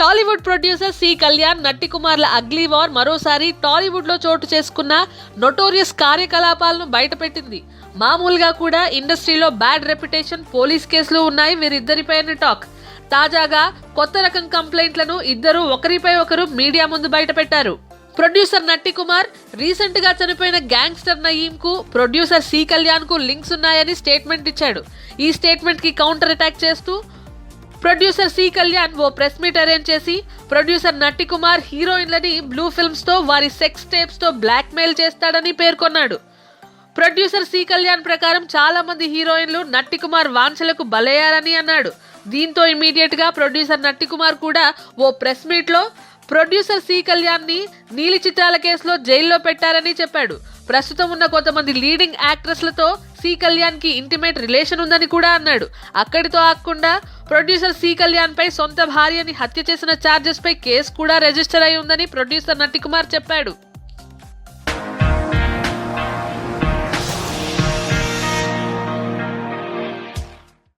Tollywood producer C Kalyan, నట్టి కుమార్ల ugly war మరోసారి టాలీవుడ్ లో చోటు చేసుకున్న నోటోరియస్ కార్యకలాపాలను బయటపెట్టింది. మామూలుగా కూడా ఇండస్ట్రీలో బ్యాడ్ రెప్యుటేషన్, పోలీస్ కేసులు ఉన్నాయి వీరిద్దరిపైన టాక్. తాజాగా కొత్త రకం కంప్లైంట్లను ఇద్దరు ఒకరిపై ఒకరు మీడియా ముందు బయటపెట్టారు. ప్రొడ్యూసర్ నట్టి కుమార్ రీసెంట్ గా చనిపోయిన గ్యాంగ్స్టర్ నయీం కు ప్రొడ్యూసర్ సి కళ్యాణ్ కు లింక్స్ ఉన్నాయని స్టేట్మెంట్ ఇచ్చాడు. ఈ స్టేట్మెంట్ కి కౌంటర్ అటాక్ చేస్తూ ప్రొడ్యూసర్ సి కళ్యాణ్ ఓ ప్రెస్ మీట్ అరేంజ్ చేసి ప్రొడ్యూసర్ నట్టి కుమార్ హీరోయిన్లని బ్లూ ఫిల్మ్స్ తో, వారి సెక్స్ టేప్స్ తో బ్లాక్ మెయిల్ చేస్తాడని పేర్కొన్నాడు. ప్రొడ్యూసర్ సి కళ్యాణ్ ప్రకారం చాలా మంది హీరోయిన్లు నట్టి కుమార్ వాంఛలకు బలయ్యారని అన్నాడు. దీంతో ఇమీడియట్ గా ప్రొడ్యూసర్ నట్టి కుమార్ కూడా ఓ ప్రెస్ మీట్ లో ప్రొడ్యూసర్ సి కళ్యాణ్ ని నీలి చిత్రాల కేసులో జైల్లో పెట్టారని చెప్పాడు. ప్రస్తుతం ఉన్న కొంతమంది లీడింగ్ యాక్ట్రెస్లతో సి కళ్యాణ్ కి ఇంటిమేట్ రిలేషన్ ఉందని కూడా అన్నాడు. అక్కడితో ఆగకుండా ప్రొడ్యూసర్ సి కళ్యాణ్ పై సొంత భార్యని హత్య చేసిన ఛార్జెస్ పై కేసు కూడా రిజిస్టర్ అయి ఉందని ప్రొడ్యూసర్ నట్టి కుమార్ చెప్పాడు.